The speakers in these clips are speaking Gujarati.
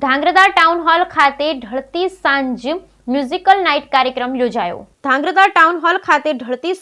ધાંગ્રધા ટાઉન હોલ ખાતે ઢળતી સાંજ મ્યુઝિકલ નાઇટ કાર્યક્રમ યોજાયો. ધાંગ્રધા ટાઉન હોલ ખાતે ઢળતી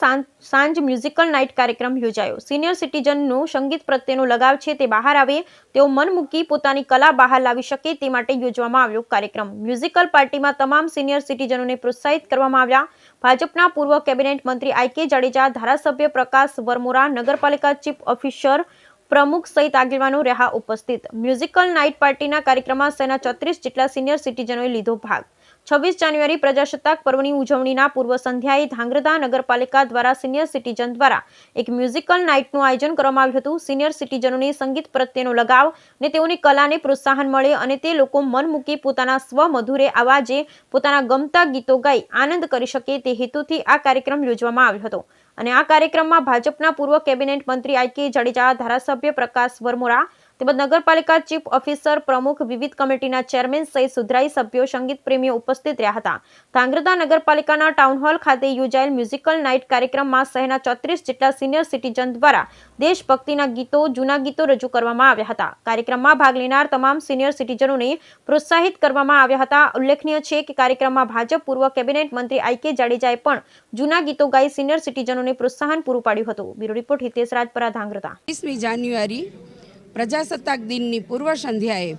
સાંજ મ્યુઝિકલ નાઇટ કાર્યક્રમ યોજાયો. સિનિયર સિટીઝનનું સંગીત પ્રત્યેનો લગાવ છે તે બહાર આવે, તેઓ મન મૂકી પોતાની કલા બહાર લાવી શકે તે માટે યોજવામાં આવ્યો કાર્યક્રમ. મ્યુઝિકલ પાર્ટીમાં તમામ સિનિયર સિટીઝનોને પ્રોત્સાહિત કરવામાં આવ્યા. ભાજપના પૂર્વ કેબિનેટ મંત્રી આઈ.કે. જાડેજા, ધારાસભ્ય પ્રકાશ વરમોરા, નગરપાલિકા ચીફ ઓફિસર પ્રમુખ સહિત આગેવાનો રહ્યા ઉપસ્થિત. મ્યુઝિકલ નાઇટ પાર્ટીના કાર્યક્રમમાં શહેરના 34 જેટલા સિનિયર સિટીઝનોએ લીધો ભાગ. 26 જાન્યુઆરી પ્રજાસત્તાક પર્વની ઉજવણીના પૂર્વ સંધ્યાએ ધાંગ્રધા નગરપાલિકા દ્વારા સિનિયર સિટીઝન દ્વારા એક મ્યુઝિકલ નાઇટનું આયોજન કરવામાં આવ્યું હતું. સિનિયર સિટીઝનોને સંગીત પ્રત્યેનો લગાવ અને તેઓની કલાને પ્રોત્સાહન મળે અને તે લોકો મન મૂકી પોતાના સ્વમધુરે અવાજે પોતાના ગમતા ગીતો ગાઈ આનંદ કરી શકે તે હેતુથી આ કાર્યક્રમ યોજવામાં આવ્યો હતો. અને આ કાર્યક્રમમાં ભાજપના પૂર્વ કેબિનેટ મંત્રી આઈ.કે. જાડેજા, ધારાસભ્ય પ્રકાશ વરમોરા તેમજ નગરપાલિકા ચીફ ઓફિસર પ્રમુખ, વિવિધ કમિટીના ચેરમેન સહિત સુધરાઈ સભ્યો, સંગીત પ્રેમીઓ ઉપસ્થિત રહ્યા હતા. ધાંગ્રધા નગરપાલિકાના ટાઉન હોલ ખાતે યોજાયેલ મ્યુઝિકલ નાઇટ કાર્યક્રમમાં શહેરના 34 જેટલા સિનિયર સિટીઝન દ્વારા દેશભક્તિના ગીતો, જૂના ગીતો રજૂ કરવામાં આવ્યા હતા. કાર્યક્રમમાં ભાગ લેનાર તમામ સિનિયર સિટીઝનોને પ્રોત્સાહિત કરવામાં આવ્યા હતા. ઉલ્લેખનીય છે કે કાર્યક્રમમાં ભાજપ પૂર્વ કેબિનેટ મંત્રી આઈ.કે. જાડેજાએ પણ જૂના ગીતો ગાઈ સિનિયર સિટીઝનોને પ્રોત્સાહન પૂરું પાડ્યું હતું. Bureau report Hitesh Rajpara, Dhrangadhra. 20મી જાન્યુઆરી પ્રજાસત્તાક દિનની પૂર્વ સંધ્યાએ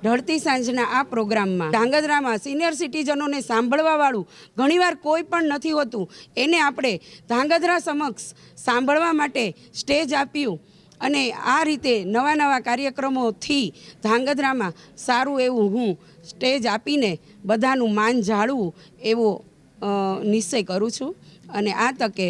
ઢળતી સાંજના આ પ્રોગ્રામમાં ધાંગધ્રામાં સિનિયર સિટીઝનોને સાંભળવાવાળું ઘણીવાર કોઈ પણ નથી હોતું, એને આપણે ધાંગધ્રા સમક્ષ સાંભળવા માટે સ્ટેજ આપ્યું અને આ રીતે નવા કાર્યક્રમોથી ધાંગધ્રામાં સારું એવું હું સ્ટેજ આપીને બધાનું માન જાળવું એવો નિશ્ચય કરું છું. અને આ તકે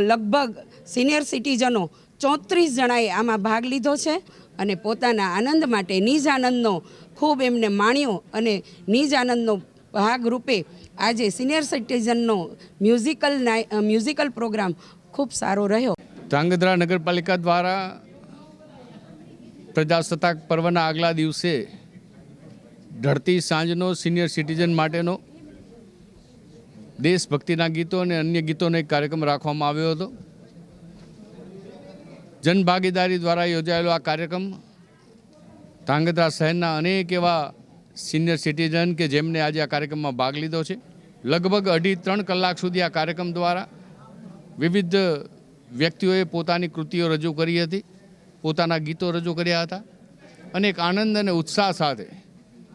લગભગ સિનિયર સિટીઝનો 34 જણાએ આમાં ભાગ લીધો છે અને પોતાના આનંદ માટે નિજ આનંદનો ખૂબ એમને માણ્યો અને નિજ આનંદનો ભાગરૂપે આજે સિનિયર સિટીઝનનો મ્યુઝિકલ પ્રોગ્રામ ખૂબ સારો રહ્યો. ધાંગધ્રા નગરપાલિકા દ્વારા પ્રજાસત્તાક પર્વના આગલા દિવસે ઢળતી સાંજનો સિનિયર સિટીઝન માટેનો દેશભક્તિના ગીતો અને અન્ય ગીતોનો એક કાર્યક્રમ રાખવામાં આવ્યો હતો. જનભાગીદારી દ્વારા યોજાયેલો આ કાર્યક્રમ ધાંગધ્રા શહેરના અનેક એવા સિનિયર સિટીઝન કે જેમને આજે આ કાર્યક્રમમાં ભાગ લીધો છે. લગભગ 2.5-3 કલાક સુધી આ કાર્યક્રમ દ્વારા વિવિધ વ્યક્તિઓએ પોતાની કૃતિઓ રજૂ કરી હતી, પોતાના ગીતો રજૂ કર્યા હતા અને એક આનંદ અને ઉત્સાહ સાથે